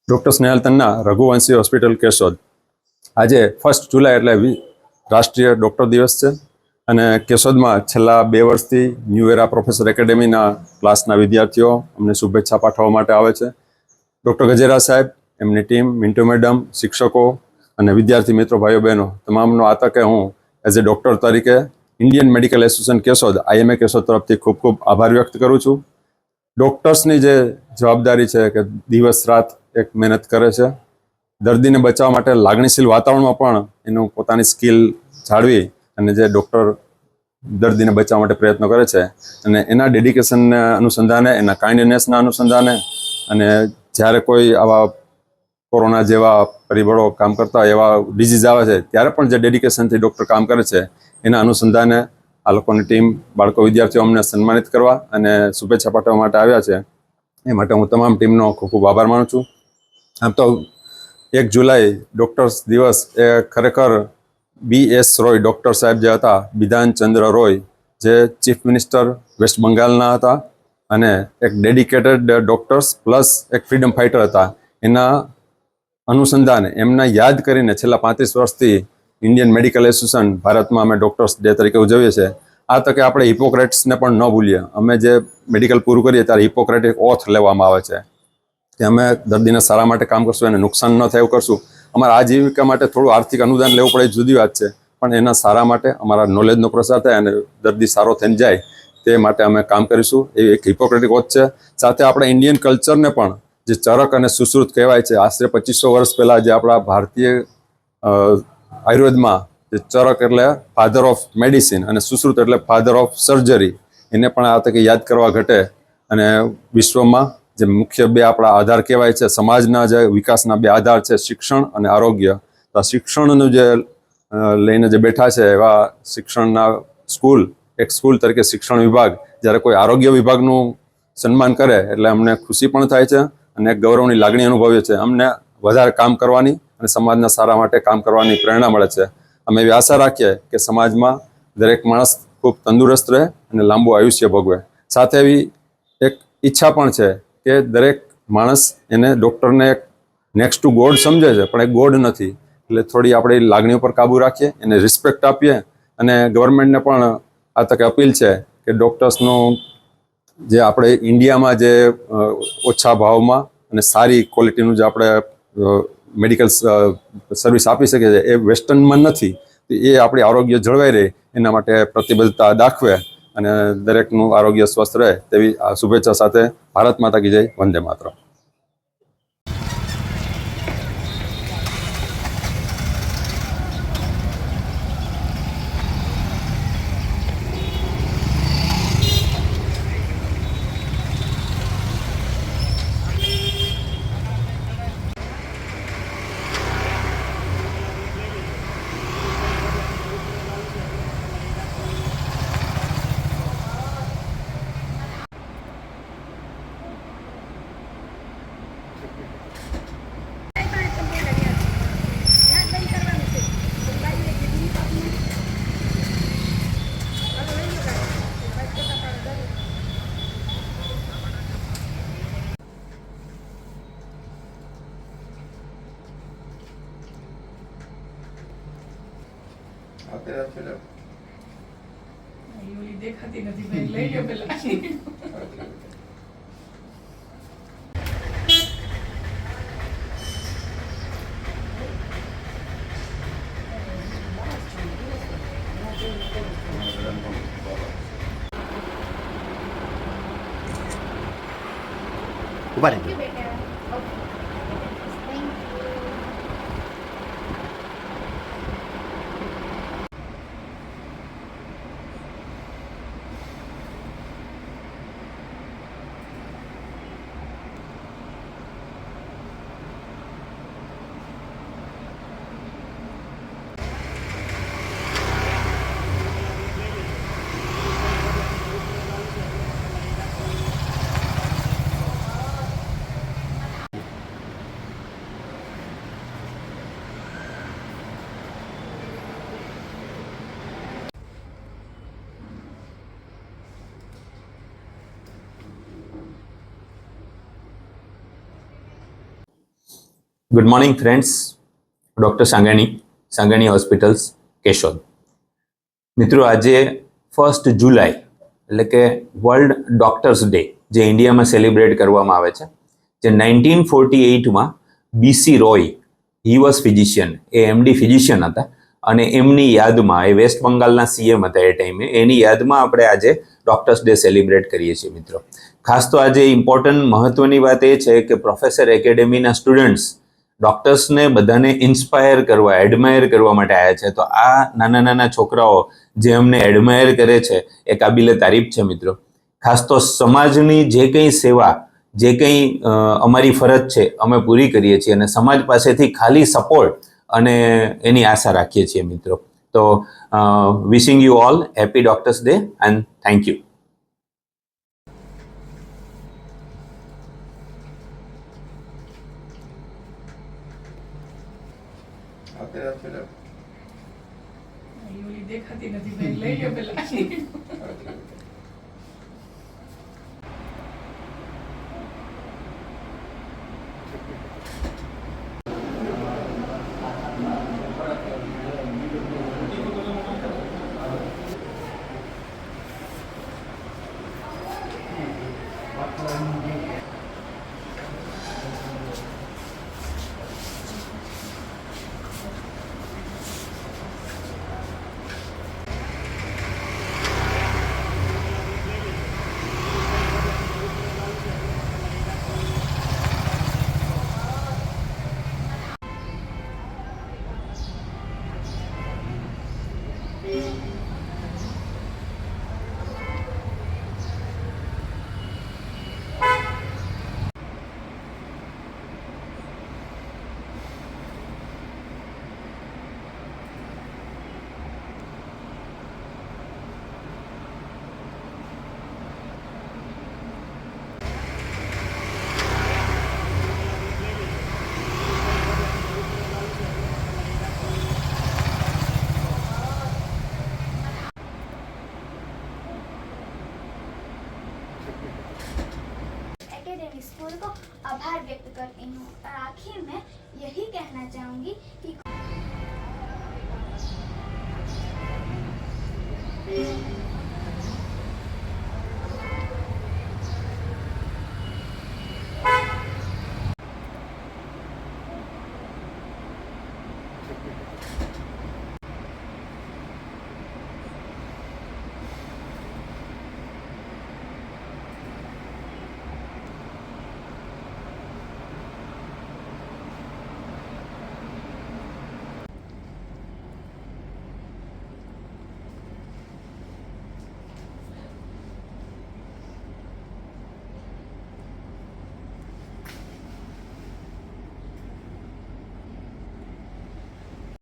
Doctor Snehal Tanna, Raghuvanshi hospital Keshod. આજે 1 જુલાઈ એટલે રાષ્ટ્રીય ડૉક્ટર દિવસ છે અને કેશોદમાં છેલ્લા 2 વર્ષથી ન્યૂ એરા પ્રોફેસર એકેડેમીના ક્લાસના વિદ્યાર્થીઓ અમને શુભેચ્છા પાઠવવા માટે આવે છે. ડૉક્ટર ગજેરા સાહેબ, એમની ટીમ, મિન્ટુ મેડમ, શિક્ષકો અને વિદ્યાર્થી મિત્રો, ભાઈઓ બહેનો તમામનો આ તકે હું એઝ એ ડૉક્ટર તરીકે Indian medical association Keshod IMA Keshod તરફથી ખૂબ ખૂબ આભાર વ્યક્ત કરું છું. ડૉક્ટર્સની જે જવાબદારી છે કે દિવસ રાત એક મહેનત કરે છે, દર્દીને બચાવવા માટે લાગણીશીલ વાતાવરણમાં પણ એનું પોતાની સ્કિલ જાળવી અને જે ડૉક્ટર દર્દીને બચાવવા માટે પ્રયત્નો કરે છે અને એના ડેડિકેશનના અનુસંધાને, એના કાઇન્ડનેસના અનુસંધાને અને જ્યારે કોઈ આવા કોરોના જેવા પરિબળો કામ કરતા હોય, એવા ડિઝીઝ આવે છે ત્યારે પણ જે ડેડિકેશનથી ડૉક્ટર કામ કરે છે એના અનુસંધાને આ લોકોની ટીમ, બાળકો, વિદ્યાર્થીઓ અમને સન્માનિત કરવા અને શુભેચ્છા પાઠવવા માટે આવ્યા છે. એ માટે હું તમામ ટીમનો ખૂબ ખૂબ આભાર માનું છું. આમ તો 1 જુલાઈ ડૉક્ટર્સ દિવસ એ ખરેખર BS રોય, ડૉક્ટર સાહેબ જે હતા, બિધાનચંદ્ર રોય, જે ચીફ મિનિસ્ટર વેસ્ટ બંગાળના હતા અને એક ડેડિકેટેડ ડૉક્ટર્સ પ્લસ એક ફ્રીડમ ફાઇટર હતા. એના અનુસંધાને એમના યાદ કરીને છેલ્લા 35 વર્ષથી ઇન્ડિયન મેડિકલ એસોસિએશન ભારતમાં અમે ડૉક્ટર્સ ડે તરીકે ઉજવીએ છીએ. આ તકે આપણે હિપોક્રેટ્સને પણ ન ભૂલીએ. અમે જે મેડિકલ પૂરું કરીએ ત્યારે હિપોક્રેટિક ઓથ લેવામાં આવે છે કે અમે દર્દીના સારા માટે કામ કરશું, એને નુકસાન ન થાય એવું કરશું. અમારા આજીવિકા માટે થોડું આર્થિક અનુદાન લેવું પડે, જુદી વાત છે, પણ એના સારા માટે, અમારા નોલેજનો પ્રસાર થાય અને દર્દી સારો થઈને જાય તે માટે અમે કામ કરીશું. એ એક હિપોક્રેટિક ઓથ છે. સાથે આપણે ઇન્ડિયન કલ્ચરને પણ, જે ચરક અને સુશ્રુત કહેવાય છે, આશરે 2500 વર્ષ પહેલાં જે આપણા ભારતીય આયુર્વેદમાં જે ચરક એટલે ફાધર ઓફ મેડિસિન અને સુશ્રુત એટલે ફાધર ઓફ સર્જરી, એને પણ આ તકે યાદ કરવા ઘટે. અને વિશ્વમાં જે મુખ્ય 2 આપણા આધાર કહેવાય છે, સમાજના જે વિકાસના 2 આધાર છે, શિક્ષણ અને આરોગ્ય. તો આ શિક્ષણનું જે લઈને જે બેઠા છે એવા શિક્ષણના સ્કૂલ, એક સ્કૂલ તરીકે શિક્ષણ વિભાગ જ્યારે કોઈ આરોગ્ય વિભાગનું સન્માન કરે એટલે અમને ખુશી પણ થાય છે અને એક ગૌરવની લાગણી અનુભવીએ છીએ. અમને વધારે કામ કરવાની અને સમાજના સારા માટે કામ કરવાની પ્રેરણા મળે છે. અમે એવી આશા રાખીએ કે સમાજમાં દરેક માણસ ખૂબ તંદુરસ્ત રહે અને લાંબુ આયુષ્ય ભોગવે. સાથે એવી એક ઈચ્છા પણ છે કે દરેક માણસ એને ડૉક્ટરને એક નેક્સ્ટ ટુ ગોડ સમજે છે, પણ એ ગોડ નથી. એટલે થોડી આપણે લાગણીઓ પર કાબૂ રાખીએ, એને રિસ્પેક્ટ આપીએ અને ગવર્મેન્ટને પણ આ તકે અપીલ છે કે ડૉક્ટર્સનું જે આપણે ઇન્ડિયામાં જે ઓછા ભાવમાં અને સારી ક્વોલિટીનું જે આપણે મેડિકલ સર્વિસ આપી શકીએ છીએ, એ વેસ્ટર્નમાં નથી. એ આપણી આરોગ્ય જળવાઈ રહે એના માટે પ્રતિબદ્ધતા દાખવે અને દરેકનું આરોગ્ય સ્વસ્થ રહે તેવી આ શુભેચ્છા સાથે ભારત માતા કી જય, વંદે માતરમ. દેખાતી નથી, લઈ લો પેલા. ઉભા રહેજો. Good morning friends, doctor Sangani hospitals Keshod. મિત્રો, આજે 1 જુલાઈ એટલે કે વર્લ્ડ ડૉક્ટર્સ ડે જે ઇન્ડિયામાં સેલિબ્રેટ કરવામાં આવે છે, જે 1948માં BC Roy, he was physician, A MD physician હતા અને એમની યાદમાં, એ વેસ્ટ બંગાળના CM હતા એ ટાઈમે, એની યાદમાં આપણે આજે ડૉક્ટર્સ ડે સેલિબ્રેટ કરીએ છીએ. મિત્રો, ખાસ તો આજે ઇમ્પોર્ટન્ટ મહત્વની વાત એ છે કે પ્રોફેસર એકેડેમીના સ્ટુડન્ટ્સ ડૉક્ટર્સને બધાને ઇન્સ્પાયર કરવા, એડમાયર કરવા માટે આવ્યા છે. તો આ નાના નાના છોકરાઓ જે અમને એડમાયર કરે છે એ કાબિલે તારીફ છે. મિત્રો, ખાસ તો સમાજની જે કંઈ સેવા, જે કંઈ અમારી ફરજ છે અમે પૂરી કરીએ છીએ અને સમાજ પાસેથી ખાલી સપોર્ટ અને એની આશા રાખીએ છીએ. મિત્રો, તો wishing you all happy doctors day and thank you. એ ઓલી દેખાતી નથી બેન, લઈ લ્યો પેલા. एकेडमी स्कूल को आभार व्यक्त करती हूँ और आखिर में यही कहना चाहूँगी कि